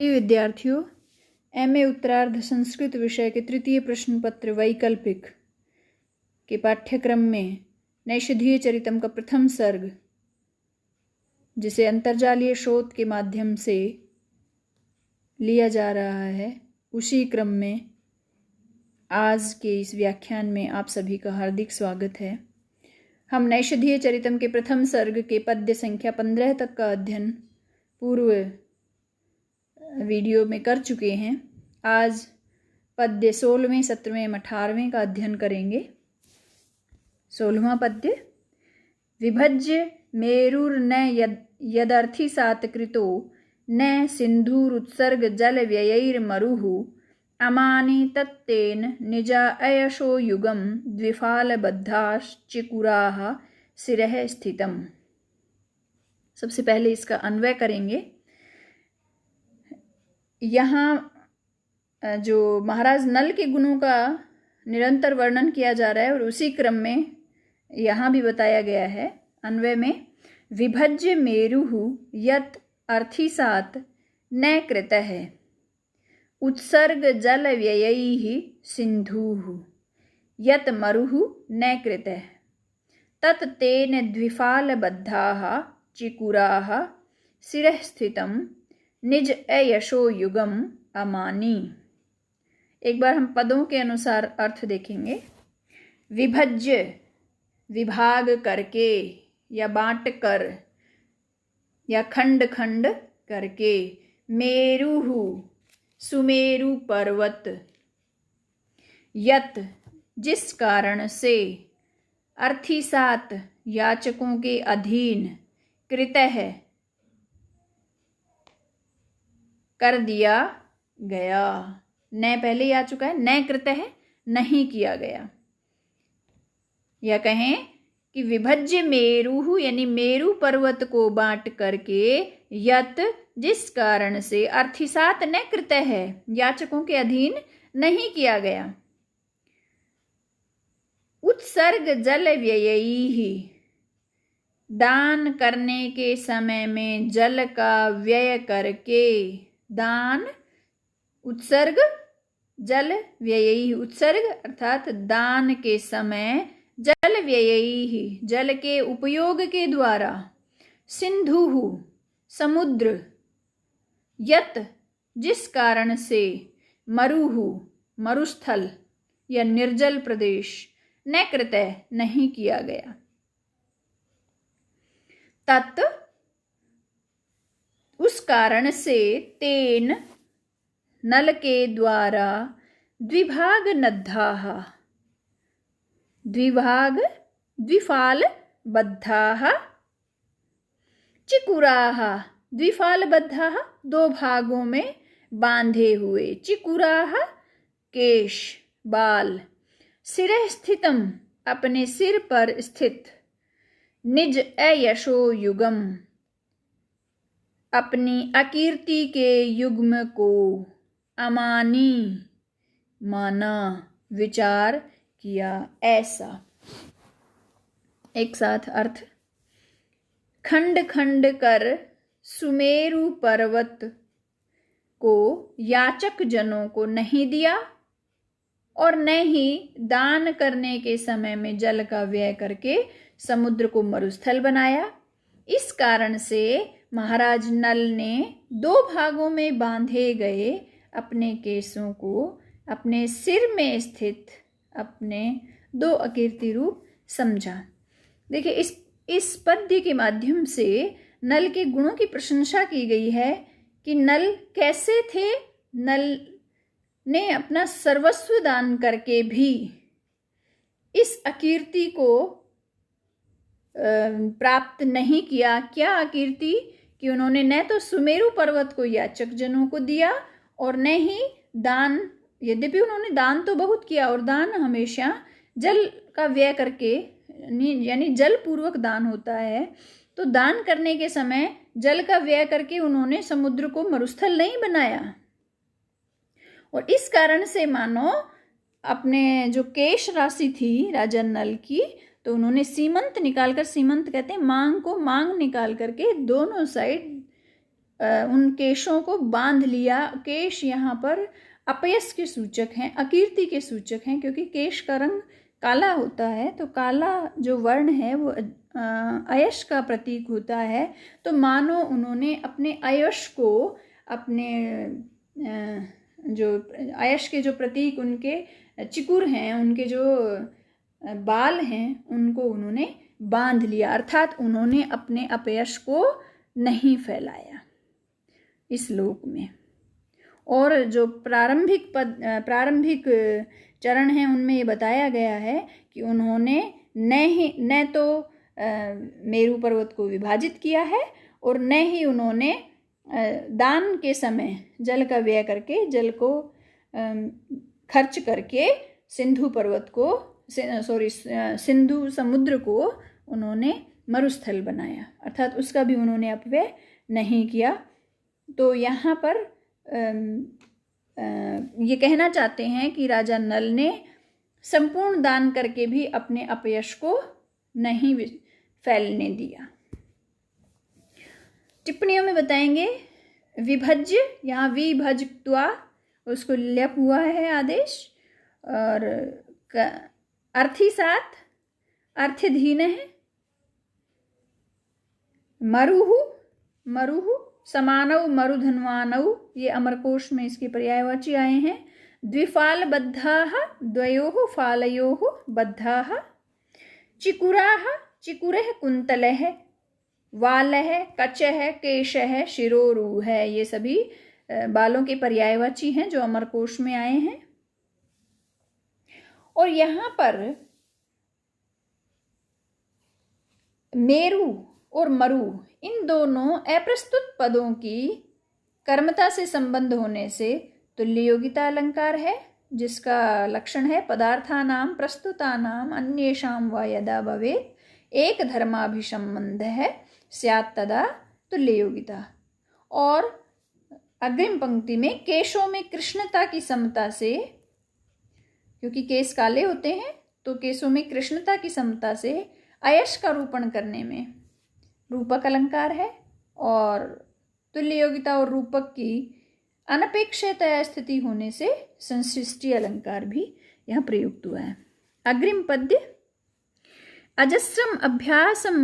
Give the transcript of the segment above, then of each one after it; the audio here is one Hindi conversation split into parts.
विद्यार्थियों, एमए उत्तरार्ध संस्कृत विषय के तृतीय प्रश्न पत्र वैकल्पिक के पाठ्यक्रम में नैषधीय चरितम का प्रथम सर्ग, जिसे अंतर्जालीय स्रोत के माध्यम से लिया जा रहा है, उसी क्रम में आज के इस व्याख्यान में आप सभी का हार्दिक स्वागत है। हम नैषधीय चरितम के प्रथम सर्ग के पद्य संख्या 15 तक का अध्ययन पूर्व वीडियो में कर चुके हैं। आज पद्य 16वें, 17वें, 18वें का अध्ययन करेंगे। 16वां पद्य। विभज्य मेरुर्न यदर्थि सातकृतो न सिन्धुरुत्सर्ग जल व्ययैर्मरुः अमानि तत्तेन निजा अयशो युगम द्विफालबद्धाश्चिकुराः शिरः स्थितम्। सबसे पहले इसका अन्वय करेंगे। यहाँ जो महाराज नल के गुणों का निरंतर वर्णन किया जा रहा है और उसी क्रम में यहाँ भी बताया गया है। अन्वय में विभज्य मेरुः यत् अर्थिसात् न कृतः उत्सर्ग जल व्ययैः सिन्धुः यत् मरुः न कृतः तत् तेन द्विफालबद्धाः चिकुराः शिरः स्थितम् निज अयशो युगम अमानी। एक बार हम पदों के अनुसार अर्थ देखेंगे। विभज्य विभाग करके या बांट कर या खंड खंड करके, मेरुः सुमेरु पर्वत, यत जिस कारण से, अर्थिसात याचकों के अधीन, कृतः कर दिया गया। न पहले ही आ चुका है, न कृतः नहीं किया गया। या कहें कि विभज्य मेरुः यानी मेरु पर्वत को बांट करके, यत जिस कारण से, अर्थिसात न कृतः याचकों के अधीन नहीं किया गया, उत्सर्ग जल व्ययैः दान करने के समय में जल का व्यय करके, दान उत्सर्ग जल व्ययैः, उत्सर्ग अर्थात दान के समय जल व्ययैः जल के उपयोग के द्वारा, सिन्धुः समुद्र, यत जिस कारण से, मरुः मरुस्थल या निर्जल प्रदेश, न कृतः नहीं किया गया, तत् उस कारण से, तेन नल के द्वारा, द्विभाग नद्धाः द्विभाग द्विफाल बद्धाः चिकुराः द्विफाल बद्धाः दो भागों में बांधे हुए, चिकुराः केश बाल, शिरः स्थितम अपने सिर पर स्थित, निज अयशो युगम अपनी अकीर्ति के युग्म को, अमानी माना विचार किया ऐसा। एक साथ अर्थ। खंड खंड कर सुमेरु पर्वत को याचक जनों को नहीं दिया और न ही दान करने के समय में जल का व्यय करके समुद्र को मरुस्थल बनाया। इस कारण से महाराज नल ने दो भागों में बांधे गए अपने केशों को अपने सिर में स्थित अपने दो अकीर्ति रूप समझा। देखिए, इस पद्य के माध्यम से नल के गुणों की प्रशंसा की गई है कि नल कैसे थे। नल ने अपना सर्वस्व दान करके भी इस अकीर्ति को प्राप्त नहीं किया। क्या अकीर्ति? कि उन्होंने न तो सुमेरु पर्वत को याचक जनों को दिया और न ही दान, यद्यपि उन्होंने दान तो बहुत किया और दान हमेशा जल का व्यय करके यानी जल पूर्वक दान होता है, तो दान करने के समय जल का व्यय करके उन्होंने समुद्र को मरुस्थल नहीं बनाया। और इस कारण से मानो अपने जो केश राशि थी राजा नल की, तो उन्होंने सीमंत निकालकर, सीमंत कहते हैं मांग को, मांग निकाल करके दोनों साइड उन केशों को बांध लिया। केश यहाँ पर अपयश के सूचक हैं, अकीर्ति के सूचक हैं, क्योंकि केश का रंग काला होता है, तो काला जो वर्ण है वो अयश का प्रतीक होता है। तो मानो उन्होंने अपने अयश को, अपने जो अयश के जो प्रतीक उनके चिकुर हैं, उनके जो बाल हैं, उनको उन्होंने बांध लिया, अर्थात उन्होंने अपने अपयश को नहीं फैलाया इस लोक में। और जो प्रारंभिक चरण हैं उनमें ये बताया गया है कि उन्होंने न तो मेरू पर्वत को विभाजित किया है और न ही उन्होंने दान के समय जल का व्यय करके, जल को खर्च करके सिंधु समुद्र को उन्होंने मरुस्थल बनाया, अर्थात उसका भी उन्होंने अपव्यय नहीं किया। तो यहाँ पर ये कहना चाहते हैं कि राजा नल ने संपूर्ण दान करके भी अपने अपयश को नहीं फैलने दिया। टिप्पणियों में बताएंगे विभज्य, यहाँ विभज्त्वा उसको ल्यप हुआ है आदेश, और अर्थी साथ अर्थधीन है। मरुहु समानौ मरुधन्वानौ, ये अमरकोश में इसके पर्यायवाची आए हैं। द्विफाल बद्धाः द्वयोः फालयोः बाधाः। चिकुराः चिकुरः कुंतलः वालः कचः केशः शिरोरुह, ये सभी बालों के पर्यायवाची हैं जो अमरकोश में आए हैं। और यहाँ पर मेरु और मरु, इन दोनों अप्रस्तुत पदों की कर्मता से संबंध होने से तुल्य योगिता अलंकार है, जिसका लक्षण है पदार्थानां प्रस्तुतानां अन्येषां वा यदा भवेत् एक धर्माभिसंबंध है स्यात् तदा तुल्य योगिता। और अग्रिम पंक्ति में केशों में कृष्णता की समता से, क्योंकि केश काले होते हैं तो केशों में कृष्णता की समता से अयश का रूपण करने में रूपक अलंकार है, और तुल्य योगिता और रूपक की अनपेक्षतया स्थिति होने से संसृष्टि अलंकार भी यहाँ प्रयुक्त हुआ है। अग्रिम पद्य अजस्रम अभ्यासम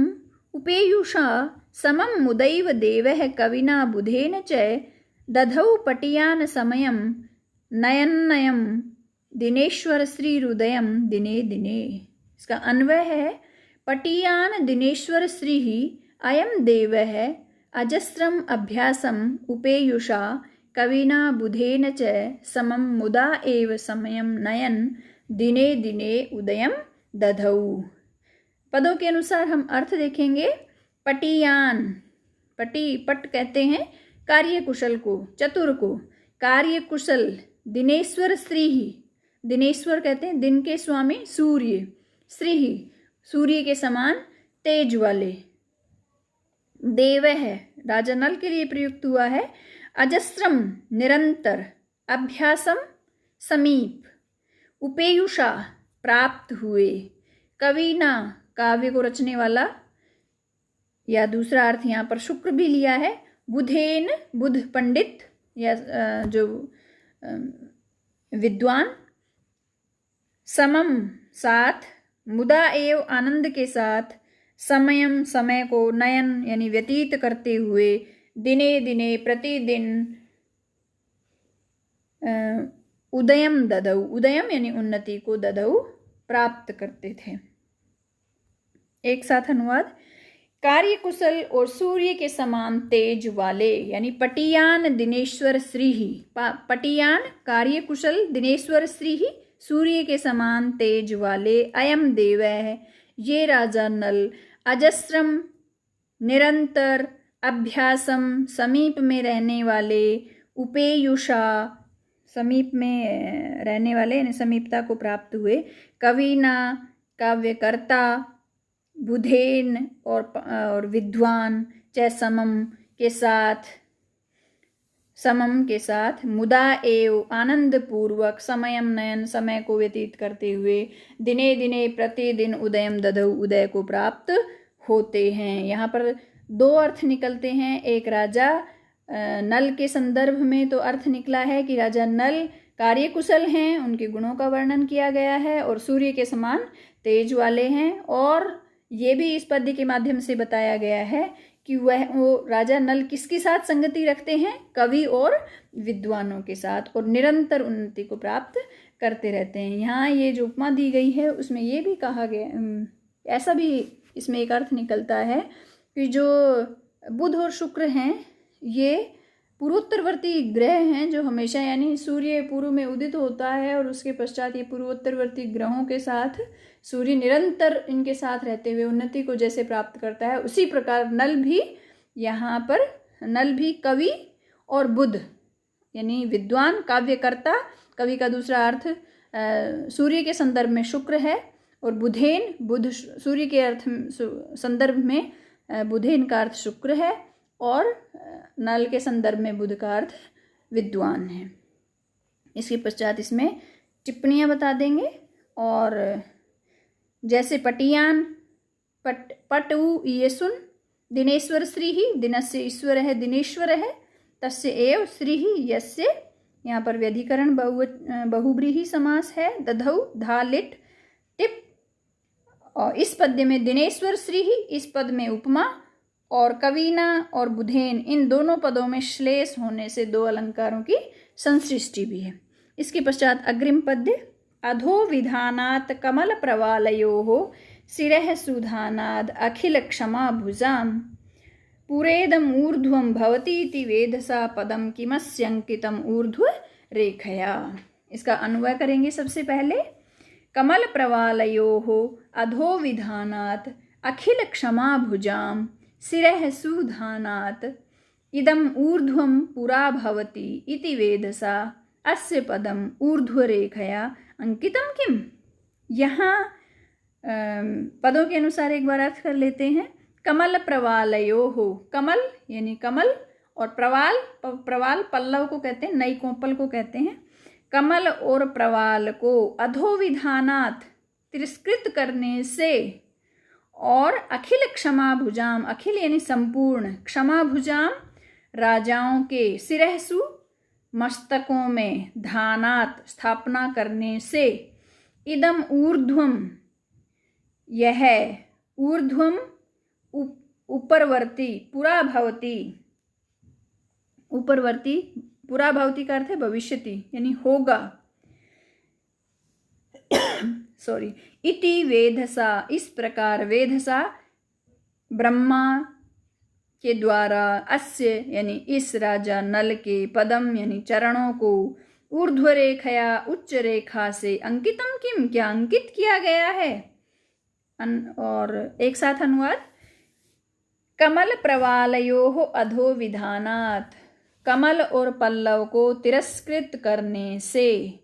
उपेयुषा समम मुदैव देवः कविना बुधेन च दधौ पटियान समयम नयन्नयम दिनेश्वर श्री हृदयम दिने दिने। इसका अन्वय है पटियान दिनेश्वर श्री अयम देवः अजस्रम अभ्यासम उपेयुषा कविना बुधेन च समम मुदा एव समयम नयन दिने दिने उदयम दधौ। पदों के अनुसार हम अर्थ देखेंगे। पटियान, पट कहते हैं कार्य कुशल को, चतुर को। कार्य कुशल दिनेश्वर श्री, दिनेश्वर कहते हैं दिन के स्वामी सूर्य, श्री सूर्य के समान तेज वाले। देव है राजा नल के लिए प्रयुक्त हुआ है। अजस्रम निरंतर, अभ्यासम समीप, उपेयुषा प्राप्त हुए, कविना काव्य को रचने वाला, या दूसरा अर्थ यहाँ पर शुक्र भी लिया है। बुधेन बुध पंडित या जो विद्वान, समम साथ, मुदा एव आनंद के साथ, समयम समय को, नयन यानी व्यतीत करते हुए, दिने दिने प्रतिदिन, उदयम ददौ, उदयम यानी उन्नति को, ददौ प्राप्त करते थे। एक साथ अनुवाद। कार्य कुशल और सूर्य के समान तेज वाले, यानी पटियान दिनेश्वर श्री, पटियान कार्य कुशल, दिनेश्वर श्री सूर्य के समान तेज वाले, अयम देव है ये राजा नल, अजस्रम निरंतर, अभ्यासम समीप में रहने वाले, उपेयुषा समीप में रहने वाले यानी समीपता को प्राप्त हुए, कविना काव्यकर्ता, बुधेन और विद्वान, च समम के साथ, समम के साथ, मुदा एव आनंद पूर्वक, समयम नयन समय को व्यतीत करते हुए, दिने दिने प्रतिदिन, उदयम दधौ उदय को प्राप्त होते हैं। यहाँ पर दो अर्थ निकलते हैं। एक राजा नल के संदर्भ में तो अर्थ निकला है कि राजा नल कार्यकुशल हैं, उनके गुणों का वर्णन किया गया है और सूर्य के समान तेज वाले हैं। और ये भी इस पद्य के माध्यम से बताया गया है कि वो राजा नल किसके साथ संगति रखते हैं, कवि और विद्वानों के साथ, और निरंतर उन्नति को प्राप्त करते रहते हैं। यहाँ ये जो उपमा दी गई है उसमें ये भी कहा गया, ऐसा भी इसमें एक अर्थ निकलता है कि जो बुध और शुक्र हैं ये पूर्वोत्तरवर्ती ग्रह हैं, जो हमेशा, यानी सूर्य पूर्व में उदित होता है और उसके पश्चात ये पूर्वोत्तरवर्ती ग्रहों के साथ सूर्य निरंतर इनके साथ रहते हुए उन्नति को जैसे प्राप्त करता है, उसी प्रकार नल भी, यहाँ पर नल भी कवि और बुध यानी विद्वान, काव्यकर्ता, कवि का दूसरा अर्थ सूर्य के संदर्भ में शुक्र है, और बुधेन, बुध सूर्य के अर्थ संदर्भ में बुधेन का अर्थ शुक्र है, और नल के संदर्भ में बुध का अर्थ विद्वान है। इसके पश्चात इसमें टिप्पणियाँ बता देंगे। और जैसे पटियान पटु ये सुन दिनेश्वर श्री ही, दिनस्य ईश्वर है, दिनेश्वर है, तस्य एव श्री ही यस्य, यहाँ पर व्यधिकरण बहुब्रीहि समास है, दधौ धा लिट टिप, और इस पद्य में दिनेश्वर श्री ही, इस पद में उपमा, और कवीना और बुधेन इन दोनों पदों में श्लेष होने से दो अलंकारों की संसृष्टि भी है। इसके पश्चात अग्रिम पद्य, अधो विधानात् कमल प्रवालयोः शिरः सुधानाद् अखिल क्षमा भुजाम पुरेदम ऊर्ध्वं भवतीति वेधसा पदम किमस्यंकितम ऊर्ध्व रेखया। इसका अन्वय करेंगे सबसे पहले। कमल प्रवालयोः अधो विधानात् अखिल क्षमा भुजाम शिरः सुधानात् इदम ऊर्ध्वं पुरा भवति इति वेधसा अस्य पदम ऊर्ध्वरेखया अंकितम किम। यहाँ पदों के अनुसार एक बार अर्थ कर लेते हैं। कमल प्रवालयोः, कमल यानी कमल, और प्रवाल, प्रवाल पल्लव को कहते हैं, नई कोपल को कहते हैं। कमल और प्रवाल को अधोविधानात् तिरस्कृत करने से, और अखिल क्षमा भुजाम, अखिल यानी संपूर्ण, क्षमा भुजाम राजाओं के, शिरहसु मस्तकों में, धानात स्थापना करने से, इदम ऊर्ध्वम यह, ऊर्ध्वम ऊपरवर्ती, पुरा भवती, ऊपरवर्ती, पुरा भवती का अर्थ है भविष्यति यानी होगा, सॉरी, इति वेधसा इस प्रकार, वेधसा ब्रह्मा के द्वारा, अस्य यानी इस राजा नल के, पदम यानी चरणों को, ऊर्ध्व रेखया उच्च रेखा से, अंकितम किम क्या अंकित किया गया है। और एक साथ अनुवाद, कमल प्रवालयोः अधो विधानात्, कमल और पल्लव को तिरस्कृत करने से,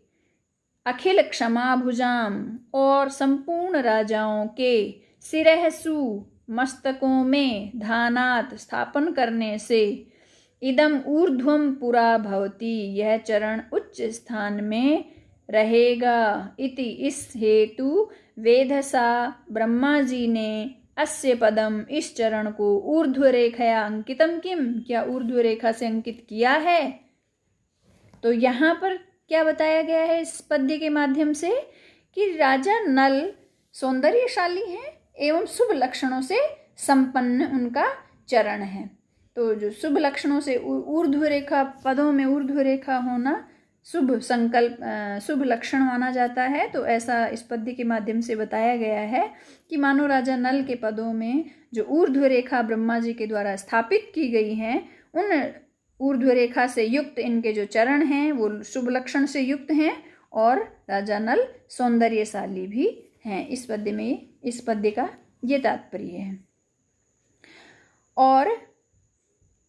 अखिल क्षमा भुजाम और संपूर्ण राजाओं के, शिरहसु मस्तकों में, धानात स्थापन करने से, इदम ऊर्ध्वम पुरा भवति यह चरण उच्च स्थान में रहेगा, इति इस हेतु वेधसा ब्रह्मा जी ने अस्य पदम इस चरण को ऊर्ध्व रेखया अंकितम किम क्या ऊर्ध्व रेखा से अंकित किया है। तो यहाँ पर क्या बताया गया है इस पद्य के माध्यम से कि राजा नल सौंदर्यशाली हैं एवं शुभ लक्षणों से संपन्न उनका चरण है। तो जो शुभ लक्षणों से ऊर्ध्व रेखा, पदों में ऊर्ध्व रेखा होना शुभ संकल्प, शुभ लक्षण माना जाता है। तो ऐसा इस पद्य के माध्यम से बताया गया है कि मानो राजा नल के पदों में जो ऊर्ध्व रेखा ब्रह्मा जी के द्वारा स्थापित की गई हैं, उन ऊर्ध्व रेखा से युक्त इनके जो चरण हैं वो शुभ लक्षण से युक्त हैं और राजा नल सौंदर्यशाली भी हैं। इस पद्य में, इस पद्य का ये तात्पर्य है। और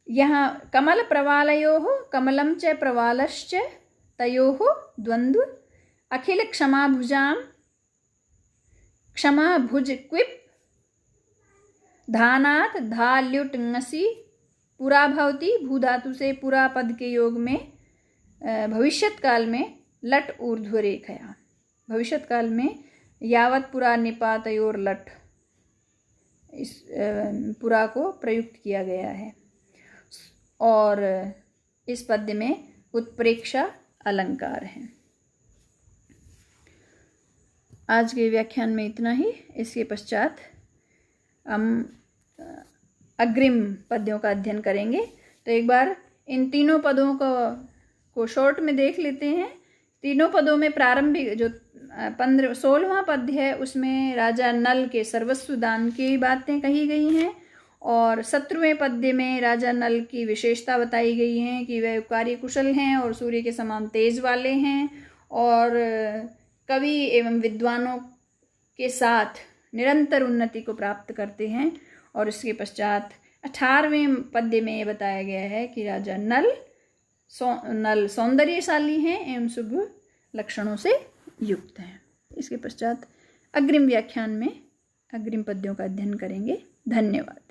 यहाँ कमल प्रवालयोः कमलं च प्रवालश्च तयोः द्वंद्व अखिल क्षमा भुजाम क्षमा भुज क्विप धानात धा ल्युट ङसी पुरा भवती, भू धातु से पुरा पद के योग में भविष्यत काल में लट ऊर्ध्व रेखया, भविष्यत काल में यावत पुरा निपातयोर लट, इस पुरा को प्रयुक्त किया गया है। और इस पद्य में उत्प्रेक्षा अलंकार है। आज के व्याख्यान में इतना ही। इसके पश्चात हम अग्रिम पद्यों का अध्ययन करेंगे। तो एक बार इन तीनों पदों को शॉर्ट में देख लेते हैं। तीनों पदों में प्रारंभिक जो 16वां पद्य है उसमें राजा नल के सर्वस्व दान की बातें कही गई हैं और 17वें पद्य में राजा नल की विशेषता बताई गई है कि वह कार्य कुशल हैं और सूर्य के समान तेज वाले हैं और कवि एवं विद्वानों के साथ निरंतर उन्नति को प्राप्त करते हैं। और इसके पश्चात 18वें पद्य में ये बताया गया है कि राजा नल सौंदर्यशाली हैं एवं शुभ लक्षणों से युक्त हैं। इसके पश्चात अग्रिम व्याख्यान में अग्रिम पद्यों का अध्ययन करेंगे। धन्यवाद।